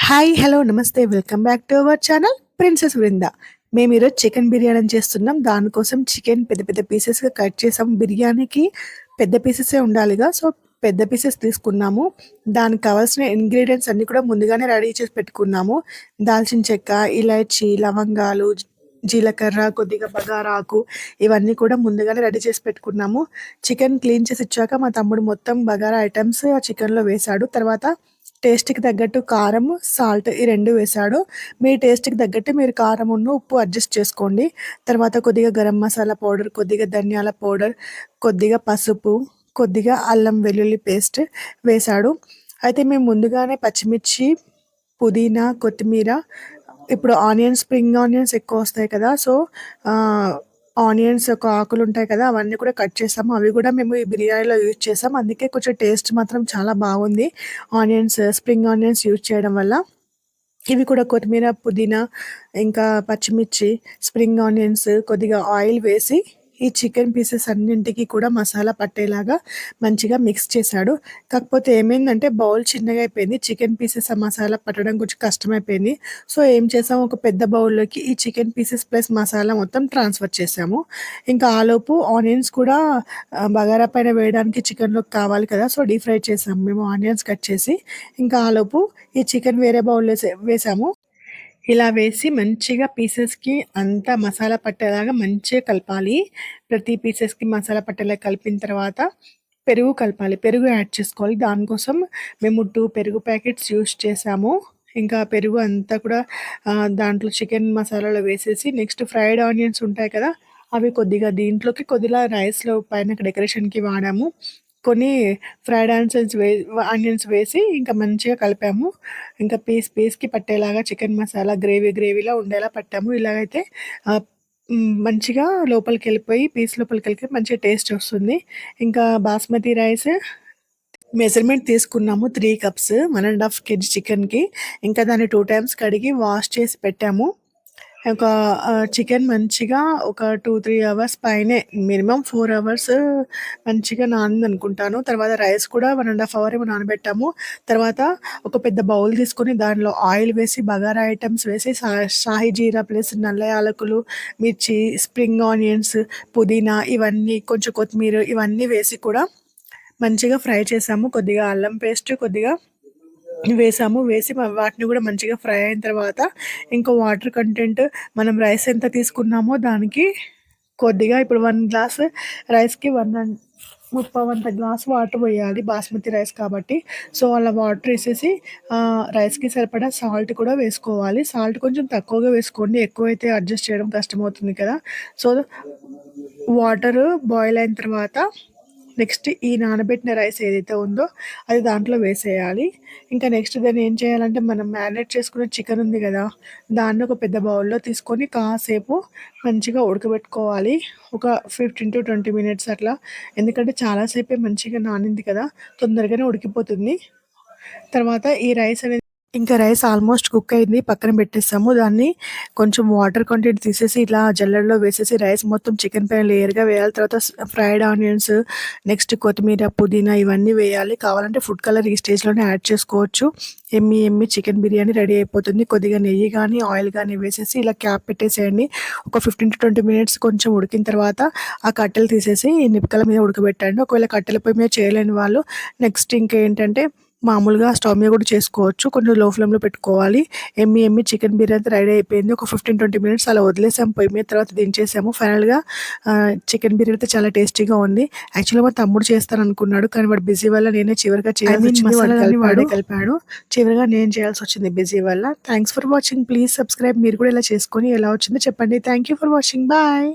Hi hello నమస్తే welcome back to our channel princess Vrinda. మేము ఈరోజు చికెన్ బిర్యానీ చేస్తున్నాం. దానికోసం చికెన్ పెద్ద పెద్ద పీసెస్గా కట్ చేసాం. బిర్యానీకి పెద్ద పీసెసే ఉండాలిగా, సో పెద్ద పీసెస్ తీసుకున్నాము. దానికి కావాల్సిన ఇంగ్రీడియంట్స్ అన్నీ కూడా ముందుగానే రెడీ చేసి పెట్టుకున్నాము. దాల్చిన చెక్క, ఇలాచి, లవంగాలు, జీలకర్ర, కొద్దిగా బగారాకు, ఇవన్నీ కూడా ముందుగానే రెడీ చేసి పెట్టుకున్నాము. చికెన్ క్లీన్ చేసి ఇచ్చాక మా తమ్ముడు మొత్తం బగారా ఐటమ్స్ ఆ చికెన్లో వేశాడు. తర్వాత టేస్ట్‌కి తగ్గట్టు కారం, సాల్ట్ ఈ 2 వేశాడు. మీ టేస్ట్‌కి తగ్గట్టు మీరు కారమును, ఉప్పు అడ్జస్ట్ చేసుకోండి. తర్వాత కొద్దిగా గరం మసాలా పౌడర్, కొద్దిగా ధనియాల పౌడర్, కొద్దిగా పసుపు, కొద్దిగా అల్లం వెల్లుల్లి పేస్ట్ వేశాడు. అయితే మేము ముందుగానే పచ్చిమిర్చి, పుదీనా, కొత్తిమీర, ఇప్పుడు స్ప్రింగ్ ఆనియన్స్ ఎక్కువొస్తాయి కదా! సో, ఆనియన్స్ ఒక ఆకులుంటాయి కదా! అవన్నీ కూడా కట్ చేసాము. అవి కూడా మేము ఈ బిర్యానీలో యూజ్ చేసాం. అందుకే కొంచెం టేస్ట్ మాత్రం చాలా బాగుంది. స్ప్రింగ్ ఆనియన్స్ యూజ్ చేయడం వల్ల. ఇవి కూడా కొత్తిమీర, పుదీనా, ఇంకా పచ్చిమిర్చి, స్ప్రింగ్ ఆనియన్స్, కొద్దిగా ఆయిల్ వేసి ఈ చికెన్ పీసెస్ అన్నింటికి కూడా మసాలా పట్టేలాగా మంచిగా మిక్స్ చేశాడు. కాకపోతే ఏమైందంటే బౌల్ చిన్నగా అయిపోయింది. చికెన్ పీసెస్ ఆ మసాలా పట్టడం కొంచెం కష్టమైపోయింది. సో ఏం చేసాము, ఒక పెద్ద బౌల్లోకి ఈ చికెన్ పీసెస్ ప్లస్ మసాలా మొత్తం ట్రాన్స్ఫర్ చేసాము. ఇంకా ఆలోపు ఆనియన్స్ కూడా బగారా పైన వేయడానికి చికెన్లోకి కావాలి కదా! సో డీప్ ఫ్రై చేసాము మేము ఆనియన్స్ కట్ చేసి. ఇంకా ఆలోపు ఈ చికెన్ వేరే బౌల్‌లో వేసాము. ఇలా వేసి మంచిగా పీసెస్‌కి అంతా మసాలా పట్టేలాగా మంచిగా కలపాలి. ప్రతి పీసెస్‌కి మసాలా పట్టేలాగా కలిపిన తర్వాత పెరుగు కలపాలి. పెరుగు యాడ్ చేసుకోవాలి. దానికోసం మేము 2 పెరుగు ప్యాకెట్స్ యూజ్ చేసాము. ఇంకా పెరుగు అంతా కూడా దాంట్లో చికెన్ మసాలాలో వేసేసి నెక్స్ట్ ఫ్రైడ్ ఆనియన్స్ ఉంటాయి కదా! అవి కొద్దిగా దీంట్లోకి కొద్దిగా రైస్‌లో పైన డెకరేషన్‌కి వాడాము. కొన్ని ఫ్రైడ్ ఆనియన్స్ వేసి ఇంకా మంచిగా కలిపాము. ఇంకా పీస్‌కి పట్టేలాగా చికెన్ మసాలా గ్రేవీలా ఉండేలా పట్టాము. ఇలాగైతే మంచిగా పీస్ లోపలికెళ్ళిపోయి మంచిగా టేస్ట్ వస్తుంది. ఇంకా బాస్మతి రైస్ మెజర్‌మెంట్ తీసుకున్నాము. 3 కప్స్ 1½ కేజీ చికెన్‌కి. ఇంకా దాన్ని 2 టైమ్స్ కడిగి వాష్ చేసి పెట్టాము. ఒక చికెన్ మంచిగా ఒక 2-3 అవర్స్ పైనే, మినిమమ్ 4 అవర్స్ మంచిగా నానిందనుకుంటాను. తర్వాత రైస్ కూడా 1½ అవర్ ఏమో నానబెట్టాము. తర్వాత ఒక పెద్ద బౌల్ తీసుకొని దానిలో ఆయిల్ వేసి, బగారా ఐటమ్స్ వేసి, షాహీ జీరా ప్లస్ నల్ల యాలకులు, మిర్చి, స్ప్రింగ్ ఆనియన్స్, పుదీనా ఇవన్నీ, కొంచెం కొత్తిమీర ఇవన్నీ వేసి కూడా మంచిగా ఫ్రై చేసాము. కొద్దిగా అల్లం పేస్ట్ కొద్దిగా వేసాము. వేసి వాటిని కూడా మంచిగా ఫ్రై అయిన తర్వాత ఇంకో వాటర్ కంటెంట్ మనం రైస్ ఎంత తీసుకున్నామో దానికి కొద్దిగా, ఇప్పుడు 1 గ్లాస్ రైస్‌కి 1 గ్లాస్ వాటర్ పోయాలి, బాస్మతి రైస్ కాబట్టి. సో అలా వాటర్ వేసేసి రైస్‌కి సరిపడా సాల్ట్ కూడా వేసుకోవాలి. సాల్ట్ కొంచెం తక్కువగా వేసుకోండి, ఎక్కువైతే అడ్జస్ట్ చేయడం కష్టమవుతుంది కదా! సో వాటర్ బాయిల్ అయిన తర్వాత నెక్స్ట్ ఈ నానబెట్టిన రైస్ ఏదైతే ఉందో అది దాంట్లో వేసేయాలి. ఇంకా నెక్స్ట్ దాన్ని ఏం చేయాలంటే, మనం మ్యారినేట్ చేసుకున్న చికెన్ ఉంది కదా, దాన్ని ఒక పెద్ద బౌల్‌లో తీసుకొని కాసేపు మంచిగా ఉడకబెట్టుకోవాలి. ఒక 15-20 మినిట్స్ అట్లా. ఎందుకంటే చాలాసేపే మంచిగా నానింది కదా, తొందరగానే ఉడికిపోతుంది. తర్వాత ఈ రైస్ అనేది, ఇంకా రైస్ ఆల్మోస్ట్ కుక్ అయింది, పక్కన పెట్టేసాము. దాన్ని కొంచెం వాటర్ కంటెంట్ తీసేసి ఇట్లా జల్లెడలో వేసేసి రైస్ మొత్తం చికెన్ పైన లేయర్‌గా వేయాలి. తర్వాత ఫ్రైడ్ ఆనియన్స్, నెక్స్ట్ కొత్తిమీర, పుదీనా ఇవన్నీ వేయాలి. కావాలంటే ఫుడ్ కలర్ ఈ స్టేజ్‌లోనే యాడ్ చేసుకోవచ్చు. యమ్మీ చికెన్ బిర్యానీ రెడీ అయిపోతుంది. కొద్దిగా నెయ్యి కానీ, ఆయిల్ కానీ వేసేసి ఇలా క్యాప్ పెట్టేసేయండి. ఒక 15-20 మినిట్స్ కొంచెం ఉడికిన తర్వాత ఆ కట్టెలు తీసేసి నిప్పుకల మీద ఉడకబెట్టండి. ఒకవేళ కట్టెల పొయ్యి మీద చేయలేని వాళ్ళు నెక్స్ట్ ఇంకేంటంటే మామూలుగా స్టవ్ మీద కూడా చేసుకోవచ్చు. కొంచెం లో ఫ్లేమ్‌లో పెట్టుకోవాలి. యమ్మీ చికెన్ బిర్యానీ రెడీ అయిపోయింది. ఒక 15-20 మినిట్స్ అలా వదిలేసాము పొయ్యి మీద. తర్వాత దించేసాము. ఫైనల్‌గా చికెన్ బిర్యానీ అయితే చాలా టేస్టీగా ఉంది. యాక్చువల్‌గా మా తమ్ముడు చేస్తాననుకున్నాడు, కానీ వాడు బిజీ వల్ల నేనే చివరిగా చేయాల్సొచ్చింది. వాడే కలిపాడు. చివరిగా నేను చేయాల్సొచ్చింది బిజీ వల్ల. Thanks for watching. Please subscribe. మీరు కూడా ఇలా చేసుకొని ఎలా వచ్చిందో చెప్పండి. Thank you for watching. Bye.